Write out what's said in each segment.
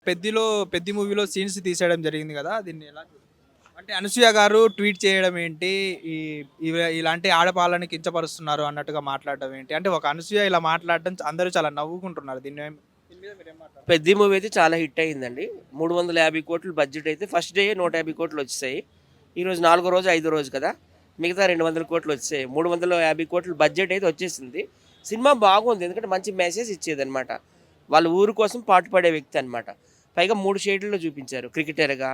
పెద్దిలో 'పెద్ది' మూవీలో సీన్స్ తీసేయడం జరిగింది గదా! దీన్ని ఎలా అంటే అనసూయ గారు ట్వీట్ చేయడం ఏంటి? ఈ ఇలాంటి ఆడవాళ్ళని కించపరుస్తున్నారు అన్నట్టుగా మాట్లాడడం ఏంటి? అంటే ఒక అనసూయ ఇలా మాట్లాడడం అందరూ చాలా నవ్వుకుంటున్నారు. దీని మీద మీరేం మాట్లాడతారు? 'పెద్ది' మూవీ అయితే చాలా హిట్ అయిందండి. 350,00,00,000 బడ్జెట్ అయితే ఫస్ట్ డే 150,00,00,000 వచ్చేసాయి. ఈరోజు నాలుగో రోజు, ఐదో రోజు కదా! మిగతా 200,00,00,000 వచ్చేసాయి. 350,00,00,000 బడ్జెట్ అయితే వచ్చేసింది. సినిమా బాగుంది. ఎందుకంటే మంచి మెసేజ్ ఇచ్చేదనమాట. వాళ్ళ ఊరు కోసం పాటుపడే వ్యక్తి అనమాట. పైగా 3 షేడ్‌లలో చూపించారు. క్రికెటర్‌గా,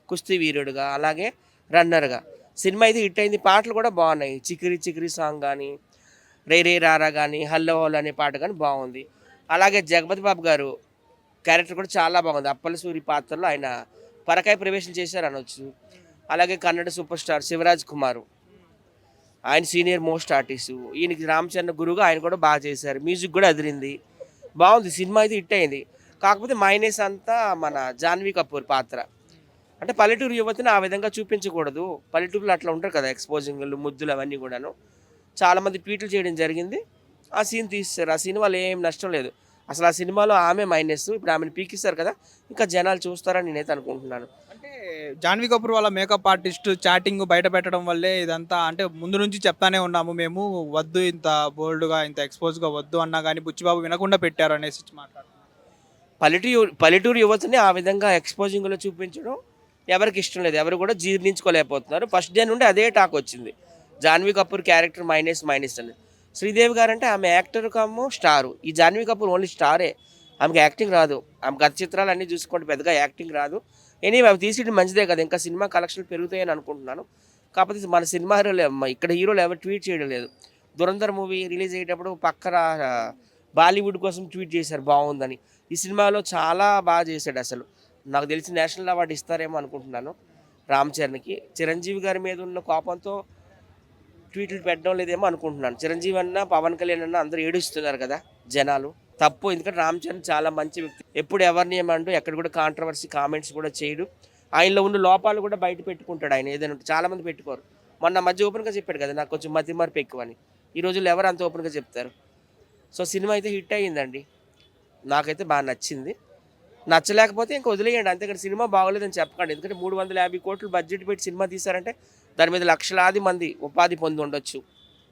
కుస్తీ వీరుడుగా, అలాగే రన్నర్‌గా. సినిమా అయితే హిట్ అయింది. పాటలు కూడా బాగున్నాయి. 'చికిరి చికిరి' సాంగ్ గాని, 'రే రే రారా' గాని, 'హల్లో హల్లో' అనే పాట గాని బాగుంది. అలాగే జగపతి బాబు గారు క్యారెక్టర్ కూడా చాలా బాగుంది. అప్పల సూరి పాత్రలో ఆయన పరకాయ ప్రవేశం చేశారనొచ్చు. అలాగే కన్నడ సూపర్ స్టార్ 'శివరాజ్ కుమారు' ఆయన సీనియర్ మోస్ట్ ఆర్టిస్టు. ఈయనకి 'రామ్ చరణ్' గురువుగా ఆయన కూడా బాగా చేశారు. మ్యూజిక్ కూడా అదిరింది. బాగుంది. సినిమా అయితే హిట్ అయింది. కాకపోతే మైనస్ అంతా మన 'జాన్వీ కపూర్' పాత్ర. అంటే పల్లెటూరు యువతని ఆ విధంగా చూపించకూడదు. పల్లెటూరులో అట్లా ఉంటారు కదా! ఎక్స్‌పోజింగ్‌లు, ముద్దులు అవన్నీ కూడాను. చాలామంది ట్వీట్లు చేయడం జరిగింది. ఆ సీన్ తీసేశారు. ఆ సినిమాలో ఏం నష్టం లేదు. అసలు ఆ సినిమాలో ఆమె మైనస్. ఇప్పుడు ఆమెను పీకేశారు కదా! ఇంకా జనాలు చూస్తారని నేనైతే అనుకుంటున్నాను. అంటే 'జాన్వీ కపూర్' వాళ్ళ మేకప్ ఆర్టిస్ట్ చాటింగ్ బయట పెట్టడం వల్లే ఇదంతా అంటే ముందు నుంచి చెప్తానే ఉన్నాము మేము. వద్దు ఇంత బోల్డ్‌గా, ఇంత ఎక్స్‌పోజ్‌గా వద్దు అన్నా గాని బుచ్చిబాబు వినకుండా పెట్టారు అనేసి మాట్లాడుతున్నారు. పల్లెటూరు యువతని ఆ విధంగా ఎక్స్‌పోజింగ్‌లో చూపించడం ఎవరికీ ఇష్టం లేదు. ఎవరు కూడా జీర్ణించుకోలేకపోతున్నారు. ఫస్ట్ డే నుండి అదే టాక్ వచ్చింది. 'Janhvi Kapoor' character minus, minus అని. శ్రీదేవి గారంటే ఆమె యాక్టర్ కమ్ స్టారు. ఈ 'జాన్వీ కపూర్' ఓన్లీ స్టారే. ఆమెకి యాక్టింగ్ రాదు. ఆమె గత చిత్రాలు అన్నీ చూసుకోండి పెద్దగా యాక్టింగ్ రాదు. ఎనీవే అవి తీసేయడం మంచిదే కదా! ఇంకా సినిమా కలెక్షన్‌లు పెరుగుతాయని అనుకుంటున్నాను. కాకపోతే మన సినిమా హీరోలు ఇక్కడ హీరోలు ఎవరు ట్వీట్ చేయడం లేదు. 'ధురంధర్' మూవీ రిలీజ్ అయ్యేటప్పుడు పక్కన బాలీవుడ్ కోసం ట్వీట్ చేశారు బావుందని. ఈ సినిమాలో చాలా బాగా చేశాడసలు. నాకు తెలిసి నేషనల్ అవార్డ్ ఇస్తారేమో అనుకుంటున్నాను 'రామ్ చరణ్‌కి'. 'చిరంజీవి' గారి మీద ఉన్న కోపంతో ట్వీట్లు పెట్టడం లేదేమో అనుకుంటున్నాను. 'చిరంజీవి' అన్నా, 'పవన్ కళ్యాణ్' అన్నా అందరూ ఏడుస్తున్నారు కదా జనాలు. తప్పు. ఎందుకంటే 'రామ్ చరణ్' చాలా మంచి వ్యక్తి. ఎప్పుడు ఎవరిని ఏమంటూ ఎక్కడ కూడా కాంట్రోవర్సీ కామెంట్స్ కూడా చేయడు. ఆయనలో ఉన్న లోపాలు కూడా బయట పెట్టుకుంటాడు ఆయన ఏదైనా ఉంటే. చాలామంది పెట్టుకోరు. మొన్న మధ్య ఓపెన్‌గా చెప్పాడు కదా! నాకు కొంచెం మతిమరుపు ఎక్కువని. ఈ రోజుల్లో ఎవరు అంత ఓపెన్‌గా చెప్తారు. సో, సినిమా అయితే హిట్ అయ్యిందండి. నాకైతే బాగా నచ్చింది. నచ్చలేకపోతే ఇంక వదిలేయండి. అంతేగాని సినిమా బాగోలేదని చెప్పకండి. ఎందుకంటే 350,00,00,000 బడ్జెట్ పెట్టి సినిమా తీశారంటే దాని మీద లక్షలాది మంది ఉపాధి పొంది ఉండొచ్చు.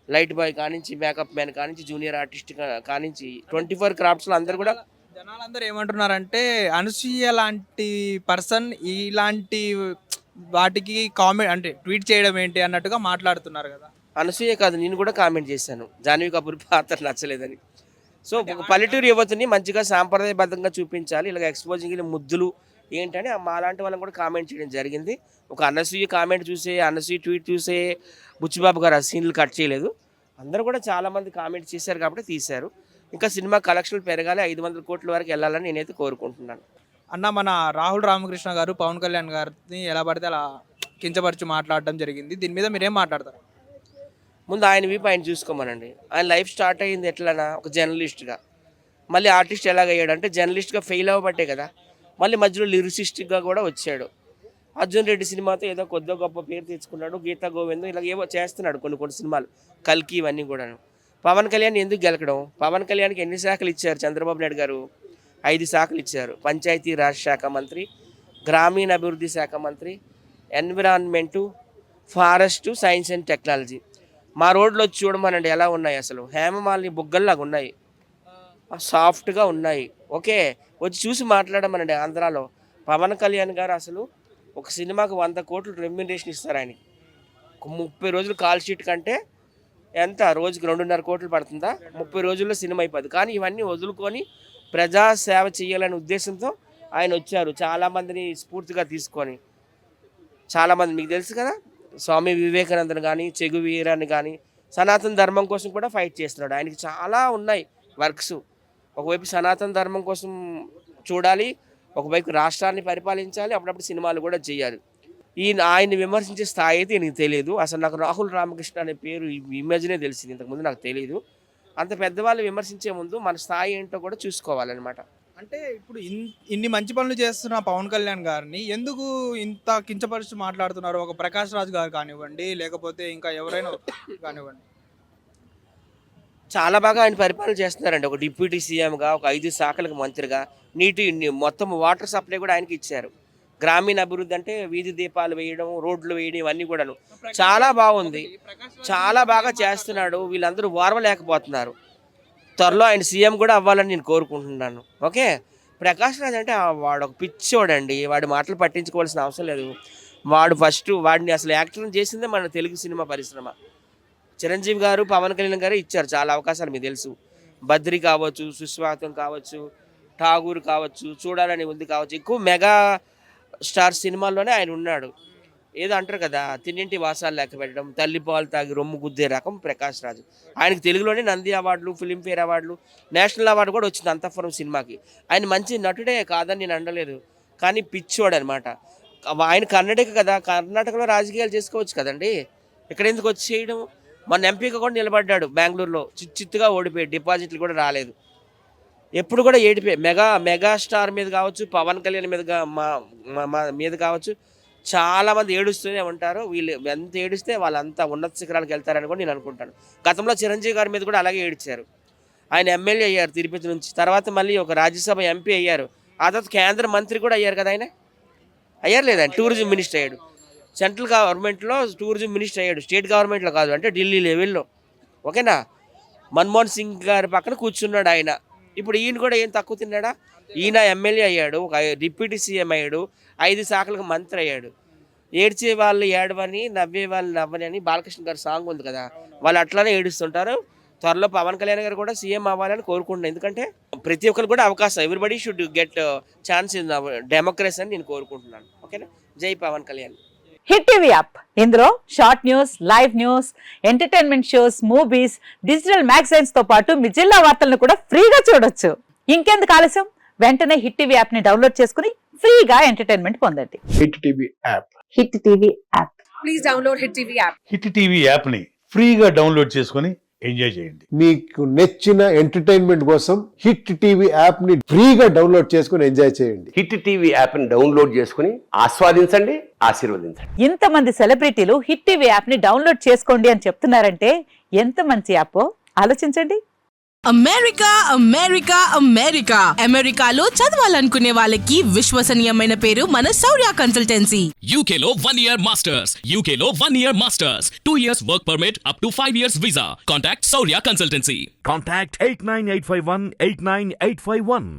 లైట్ బాయ్ కానించి, మేకప్ మ్యాన్ కానించి, జూనియర్ ఆర్టిస్ట్ కానించి 24 క్రాఫ్ట్స్‌లో అందరూ కూడా జనాలందరూ ఏమంటున్నారంటే, అనసూయ లాంటి పర్సన్ ఇలాంటి వాటికి అంటే ట్వీట్ చేయడం ఏంటి అన్నట్టుగా మాట్లాడుతున్నారు గదా! అనసూయ కాదు నేను కూడా కామెంట్ చేశాను. 'జాహ్నవి కపూర్' పాత్ర నచ్చలేదని. సో, అంటే ఒక పల్లెటూరు యువతని మంచిగా సాంప్రదాయబద్ధంగా చూపించాలి. ఇలాగ ఎక్స్‌పోజింగ్ ముద్దులు ఏంటని మాలాంటి వాళ్ళని కూడా కామెంట్ చేయడం జరిగింది. ఒక అనసూయ కామెంట్ చూసే, అనసూయ ట్వీట్ చూసే బుచ్చిబాబు గారు ఆ సీన్‌లు కట్ చేయలేదు. అందరూ కూడా చాలామంది కామెంట్ చేశారు కాబట్టి తీశారు. ఇంకా సినిమా కలెక్షన్‌లు పెరగాలి. 500,00,00,000 వరకు ఎళ్ళాలని నేనైతే కోరుకుంటున్నాను. అన్న మన రాహుల్ రామకృష్ణ గారు, పవన్ కళ్యాణ్ గారిని ఎలా పడితే అలా కించపరిచి మాట్లాడడం జరిగింది. దీని మీద మీరేం మాట్లాడతారు? ముందు ఆయన వీపు ఆయన చూసుకోమనండి. ఆయన లైఫ్ స్టార్ట్ అయింది ఎట్లనా? ఒక జర్నలిస్ట్‌గా. మళ్ళీ ఆర్టిస్ట్ ఎలాగయ్యాడంటే జర్నలిస్ట్‌గా ఫెయిల్ అవ్వబట్టే కదా! మళ్ళీ మధ్యలో లిరిసిస్ట్‌గా కూడా వచ్చాడు. 'అర్జున్ రెడ్డి' సినిమాతో ఏదో కొద్దో గొప్ప పేరు తెచ్చుకున్నాడు. 'గీతా గోవిందం' ఇలాగ ఏవో చేస్తున్నాడు కొన్ని కొన్ని సినిమాలు. 'కల్కి' ఇవన్నీ కూడాను. పవన్ కళ్యాణ్ ఎందుకు గెలకడం? పవన్ కళ్యాణ్‌కి ఎన్ని శాఖలు ఇచ్చారు చంద్రబాబు నాయుడు గారు? 5 శాఖలు ఇచ్చారు. పంచాయతీ రాజ్ శాఖ మంత్రి, గ్రామీణాభివృద్ధి శాఖ మంత్రి, environment, forest, science and technology. మా రోడ్లు వచ్చి చూడమనండి ఎలా ఉన్నాయి అసలు. హేమమాలిని బుగ్గల్లాగా ఉన్నాయి. సాఫ్ట్‌గా ఉన్నాయి. ఓకే. వచ్చి చూసి మాట్లాడమనండి ఆంధ్రాలో. పవన్ కళ్యాణ్ గారు అసలు ఒక సినిమాకి 100,00,00,000 రెమ్యునరేషన్ ఇస్తారు ఆయనకి. ఒక 30 రోజులు కాల్ షీట్ కంటే ఎంత రోజుకి 2.5 కోట్లు పడుతుందా? 30 రోజుల్లో సినిమా అయిపోద్ది. కానీ ఇవన్నీ వదులుకొని ప్రజా సేవ చేయాలనే ఉద్దేశంతో ఆయనొచ్చారు. చాలామందిని స్ఫూర్తిగా తీసుకొని. చాలామంది మీకు తెలుసు కదా! స్వామి వివేకానందను గానీ, చెగు వీరాన్ని గానీ, సనాతన ధర్మం కోసం కూడా ఫైట్ చేస్తున్నాడు. ఆయనకి చాలా ఉన్నాయి వర్క్సు. ఒకవైపు సనాతన ధర్మం కోసం చూడాలి. ఒకవైపు రాష్ట్రాన్ని పరిపాలించాలి. అప్పుడప్పుడు సినిమాలు కూడా చేయాలి. ఆయన్ని విమర్శించే స్థాయి అయితే ఈయనకి తెలీదు. అసలు నాకు రాహుల్ రామకృష్ణ అనే పేరు ఈ మధ్యనే తెలిసింది. ఇంతకుముందు నాకు తెలీదు. అంత పెద్దవాళ్ళు విమర్శించే ముందు మన స్థాయి ఏంటో కూడా చూసుకోవాలనమాట. అంటే ఇప్పుడు ఇన్ని మంచి పనులు చేస్తున్న పవన్ కళ్యాణ్ గారిని ఎందుకు ఇంత కించపరిచి మాట్లాడుతున్నారు? ఒక 'ప్రకాష్ రాజ్' గారు కానివ్వండి, లేకపోతే ఇంకా ఎవరైనా కానివ్వండి. చాలా బాగా ఆయన పరిపాలన చేస్తున్నారండి. ఒక డిప్యూటీ సీఎంగా, ఒక 5 శాఖలకు మంత్రిగా, మొత్తం వాటర్ సప్లై కూడా ఆయనకి ఇచ్చారు. గ్రామీణ అభివృద్ధి అంటే వీధి దీపాలు వేయడం, రోడ్లు వేయడం ఇవన్నీ కూడాను చాలా బాగుంది. చాలా బాగా చేస్తున్నాడు. వీళ్ళందరూ ఓర్వలేకపోతున్నారు. త్వరలో ఆయన సీఎం కూడా అవ్వాలని నేను కోరుకుంటున్నాను. ఓకే, ప్రకాష్ రాజ్ అంటే వాడు ఒక పిచ్చోడండి. వాడి మాటలు పట్టించుకోవాల్సిన అవసరం లేదు. వాడిని అసలు యాక్టర్ చేసిందే మన తెలుగు సినిమా పరిశ్రమ. చిరంజీవి గారు, పవన్ కళ్యాణ్ గారు ఇచ్చారు చాలా అవకాశాలు, మీకు తెలుసు. బద్రి కావచ్చు, సుస్వాగతం కావచ్చు, ఠాగూర్ కావచ్చు, చూడాలని ఉంది కావచ్చు, ఎక్కువ మెగా స్టార్ సినిమాల్లోనే ఆయన ఉన్నాడు. ఏదో అంటారు కదా, తిన్నింటి వాసాలు లెక్క పెట్టడం, తల్లి పాలు తాగి రొమ్ము గుద్దే రకం ప్రకాష్ రాజు. ఆయనకి తెలుగులోనే నంది అవార్డులు, ఫిలింఫేర్ అవార్డులు, నేషనల్ అవార్డు కూడా వచ్చింది అంతఃపురం సినిమాకి. ఆయన మంచి నటుడే కాదని నేను అనలేదు, కానీ పిచ్చోడు అనమాట. ఆయన కర్ణాటక కదా, కర్ణాటకలో రాజకీయాలు చేసుకోవచ్చు కదండి, ఇక్కడ ఎందుకు వచ్చి చేయడం? మన ఎంపీగా కూడా నిలబడ్డాడు బెంగళూరులో, చిత్తుగా ఓడిపోయాడు, డిపాజిట్లు కూడా రాలేదు. ఎప్పుడు కూడా ఏడిపోయి మెగా స్టార్ మీద కావచ్చు, పవన్ కళ్యాణ్ మీద కావచ్చు, చాలామంది ఏడుస్తూనే ఉంటారు. వీళ్ళు ఎంత ఏడిస్తే వాళ్ళంతా ఉన్నత శిఖరాలకు వెళ్తారని కూడా నేను అనుకుంటాను. గతంలో చిరంజీవి గారి మీద కూడా అలాగే ఏడిచారు. ఆయన ఎమ్మెల్యే అయ్యారు తిరుపతి నుంచి, తర్వాత మళ్ళీ ఒక రాజ్యసభ ఎంపీ అయ్యారు, ఆ తర్వాత కేంద్ర మంత్రి కూడా అయ్యారు కదా. ఆయన అయ్యారు లేదండి, టూరిజం మినిస్టర్ అయ్యాడు. సెంట్రల్ గవర్నమెంట్లో టూరిజం మినిస్టర్ అయ్యాడు, స్టేట్ గవర్నమెంట్లో కాదు, అంటే ఢిల్లీ లెవెల్లో. ఓకేనా, మన్మోహన్ సింగ్ గారి పక్కన కూర్చున్నాడు ఆయన. ఇప్పుడు ఈయన కూడా ఏం తక్కువ తిన్నాడా? ఈయన ఎమ్మెల్యే అయ్యాడు, ఒక డిప్యూటీ సీఎం అయ్యాడు, 5 శాఖలకు మంత్రి అయ్యాడు. ఏడ్చే వాళ్ళు ఏడవని, నవ్వే వాళ్ళు నవ్వని అని బాలకృష్ణ గారి సాంగ్ ఉంది కదా, వాళ్ళు అట్లానే ఏడుస్తుంటారు. త్వరలో పవన్ కళ్యాణ్ గారు కూడా సీఎం అవ్వాలని కోరుకుంటున్నాను. ఎందుకంటే ప్రతి ఒక్కరు కూడా అవకాశం, everybody should get chance in democracy అని నేను కోరుకుంటున్నాను. ఓకేనా, జై Pawan Kalyan. Hit TV app, ఇందులో short news, live news, entertainment shows, movies, digital magazines తో పాటు మీ జిల్లా వార్తలను కూడా ఫ్రీగా చూడొచ్చు. ఇంకెందుకు ఆలస్యం, వెంటనే హిట్ టీవీ యాప్ ని డౌన్లోడ్ చేసుకుని ఫ్రీగా ఎంటర్టైన్మెంట్ పొందండి. Hit TV app. Hit TV app. Please download hit TV app. Hit TV యాప్ని ఫ్రీగా డౌన్లోడ్ చేసుకొని ఎంజాయ్ చేయండి. మీకు నచ్చిన ఎంటర్టైన్మెంట్ కోసం హిట్ టీవీ యాప్ ని ఫ్రీగా డౌన్లోడ్ చేసుకుని ఎంజాయ్ చేయండి. హిట్ టీవీ యాప్ని డౌన్లోడ్ చేసుకుని ఆస్వాదించండి, ఆశీర్వదించండి. ఇంతమంది సెలబ్రిటీలు హిట్ టీవీ యాప్ ని డౌన్లోడ్ చేసుకోండి అని చెప్తున్నారంటే ఎంత మంచి యాప్ ఆలోచించండి. అమెరికా అమెరికా అమెరికా అమెరికాలో చదవాలనుకునే వాళ్ళకి విశ్వసనీయమైన పేరు మన శౌర్య కన్సల్టెన్సీ. UK లో 1 year masters. UK లో 1 year masters. 2 years work permit up to 5 years visa. Contact Saurya Consultancy. Contact 89851 89851.